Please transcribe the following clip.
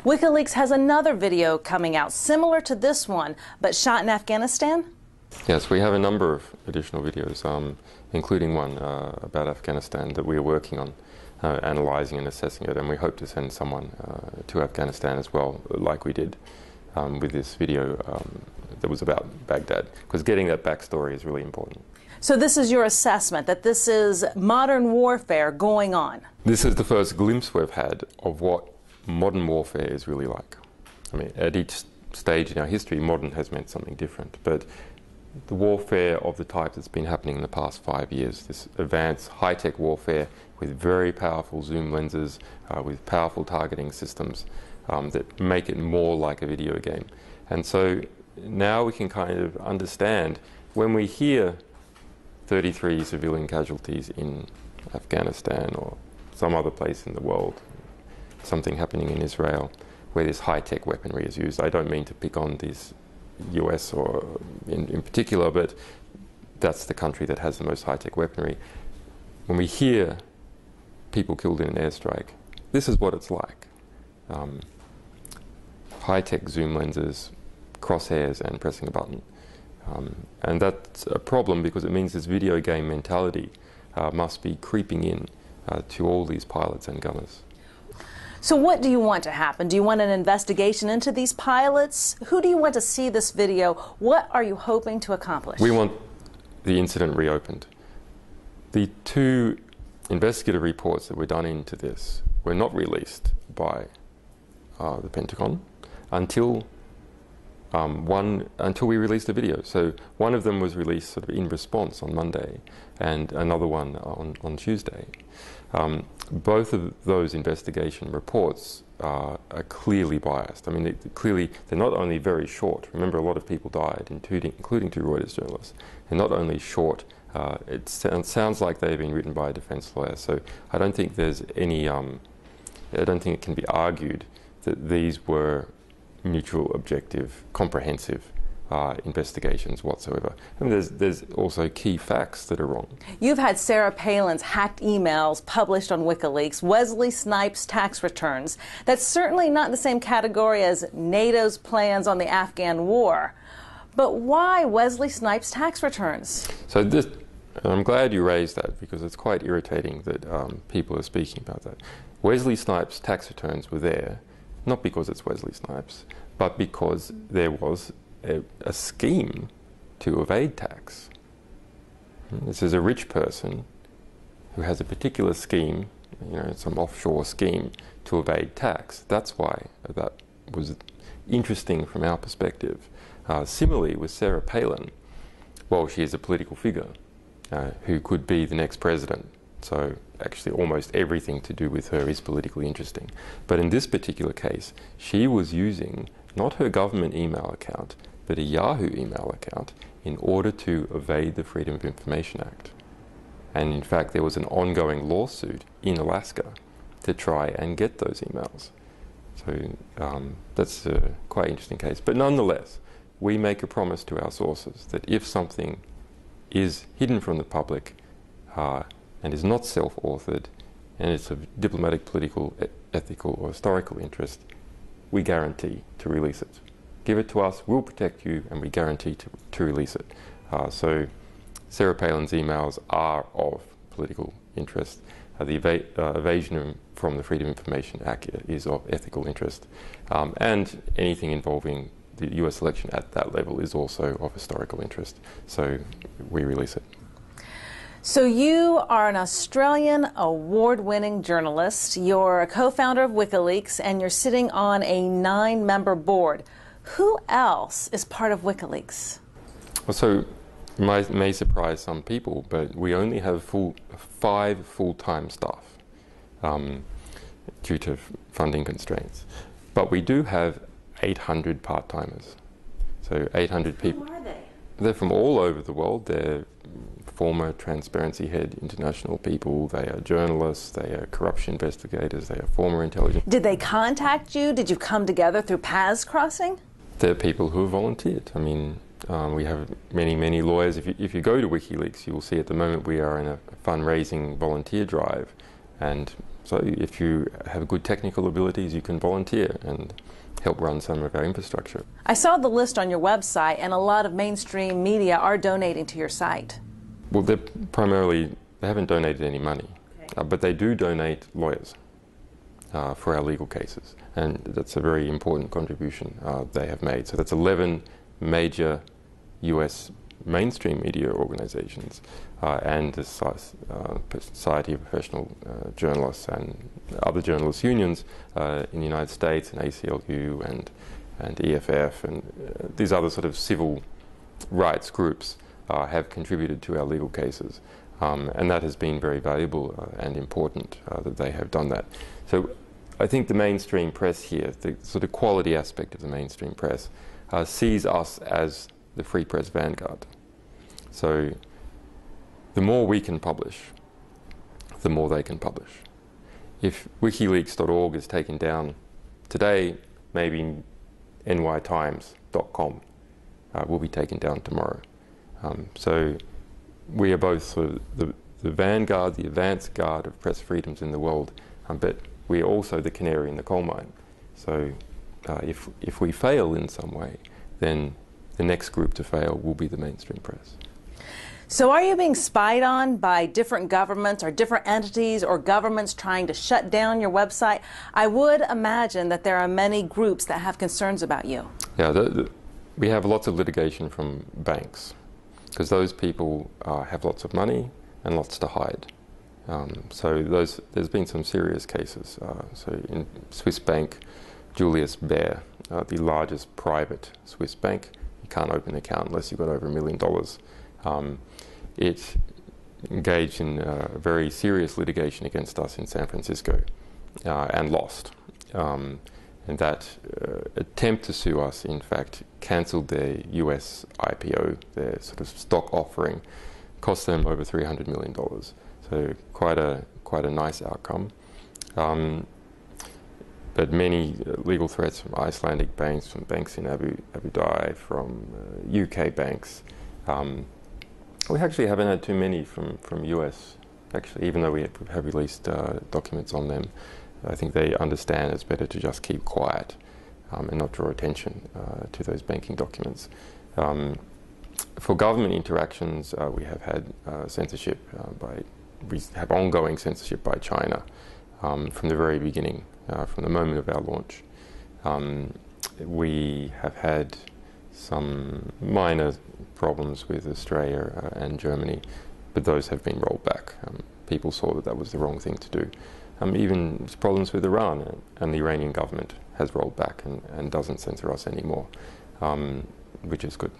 WikiLeaks has another video coming out similar to this one, but shot in Afghanistan? Yes, we have a number of additional videos, including one about Afghanistan that we are working on, analysing and assessing it, and we hope to send someone to Afghanistan as well, like we did with this video that was about Baghdad, because getting that backstory is really important. So this is your assessment, that this is modern warfare going on? This is the first glimpse we've had of what modern warfare is really like. I mean, at each stage in our history, modern has meant something different, but the warfare of the type that's been happening in the past 5 years, this advanced high-tech warfare with very powerful zoom lenses, with powerful targeting systems that make it more like a video game. And so now we can kind of understand when we hear 33 civilian casualties in Afghanistan or some other place in the world, something happening in Israel where this high-tech weaponry is used. I don't mean to pick on these US or in particular, but that's the country that has the most high-tech weaponry. When we hear people killed in an airstrike, this is what it's like. High-tech zoom lenses, crosshairs and pressing a button. And that's a problem because it means this video game mentality must be creeping in to all these pilots and gunners. So what do you want to happen? Do you want an investigation into these pilots? Who do you want to see this video? What are you hoping to accomplish? We want the incident reopened. The two investigative reports that were done into this were not released by the Pentagon until we released the video. So one of them was released sort of in response on Monday and another one on Tuesday. Both of those investigation reports are clearly biased. I mean, they're not only very short. Remember, a lot of people died, including two Reuters journalists. They're not only short, it sounds like they've been written by a defense lawyer. So I don't think there's any, I don't think it can be argued that these were neutral, objective, comprehensive investigations whatsoever. I mean, there's also key facts that are wrong. You've had Sarah Palin's hacked emails published on WikiLeaks, Wesley Snipes' tax returns. That's certainly not in the same category as NATO's plans on the Afghan war. But why Wesley Snipes' tax returns? So this, I'm glad you raised that because it's quite irritating that people are speaking about that. Wesley Snipes' tax returns were there, not because it's Wesley Snipes, but because there was a scheme to evade tax. This is a rich person who has a particular scheme, you know, some offshore scheme to evade tax. That's why that was interesting from our perspective. Similarly with Sarah Palin, well, she is a political figure who could be the next president. So actually almost everything to do with her is politically interesting. But in this particular case, she was using not her government email account, but a Yahoo email account in order to evade the Freedom of Information Act. And in fact, there was an ongoing lawsuit in Alaska to try and get those emails. So that's a quite interesting case. But nonetheless, we make a promise to our sources that if something is hidden from the public and is not self-authored, and it's of diplomatic, political, ethical, or historical interest, we guarantee to release it. Give it to us, we'll protect you, and we guarantee to release it. So Sarah Palin's emails are of political interest. The evasion from the Freedom of Information Act is of ethical interest. And anything involving the US election at that level is also of historical interest. So we release it. So you are an Australian award-winning journalist. You're a co-founder of WikiLeaks, and you're sitting on a 9-member board. Who else is part of WikiLeaks? Well, so may surprise some people, but we only have 5 full-time staff due to funding constraints. But we do have 800 part-timers. So 800 people. Who are they? They're from all over the world. They're former Transparency Head International people, they are journalists, they are corruption investigators, they are former intelligence. Did they contact you? Did you come together through paths crossing? They're people who have volunteered. I mean, we have many lawyers. If you go to WikiLeaks, you will see at the moment we are in a fundraising volunteer drive And so if you have good technical abilities, you can volunteer and help run some of our infrastructure. I saw the list on your website, and a lot of mainstream media are donating to your site. Well, they haven't donated any money, Okay. but they do donate lawyers for our legal cases. And that's a very important contribution they have made. So that's 11 major US mainstream media organizations and the Society of Professional Journalists and other journalists' unions in the United States, and ACLU and EFF and these other sort of civil rights groups have contributed to our legal cases. And that has been very valuable and important that they have done that. So I think the mainstream press here, the sort of quality aspect of the mainstream press, sees us as the free press vanguard. So the more we can publish, the more they can publish. If wikileaks.org is taken down today, maybe nytimes.com will be taken down tomorrow. So we are both sort of the vanguard, the advance guard of press freedoms in the world, but we are also the canary in the coal mine. So if we fail in some way, then the next group to fail will be the mainstream press. So are you being spied on by different governments or different entities or governments trying to shut down your website? I would imagine that there are many groups that have concerns about you. Yeah, we have lots of litigation from banks because those people have lots of money and lots to hide. So there's been some serious cases. So in Swiss bank, Julius Baer, the largest private Swiss bank, you can't open an account unless you've got over $1 million. It engaged in very serious litigation against us in San Francisco and lost. And that attempt to sue us, in fact, cancelled their US IPO, their sort of stock offering, cost them over $300 million. So quite a nice outcome. But many legal threats from Icelandic banks, from banks in Abu Dhabi, from UK banks. We actually haven't had too many from US, actually, even though we have released documents on them. I think they understand it's better to just keep quiet and not draw attention to those banking documents. For government interactions, we have had censorship we have ongoing censorship by China from the very beginning, from the moment of our launch. We have had some minor problems with Australia and Germany, but those have been rolled back. People saw that was the wrong thing to do. Even problems with Iran, and the Iranian government has rolled back and doesn't censor us anymore, which is good.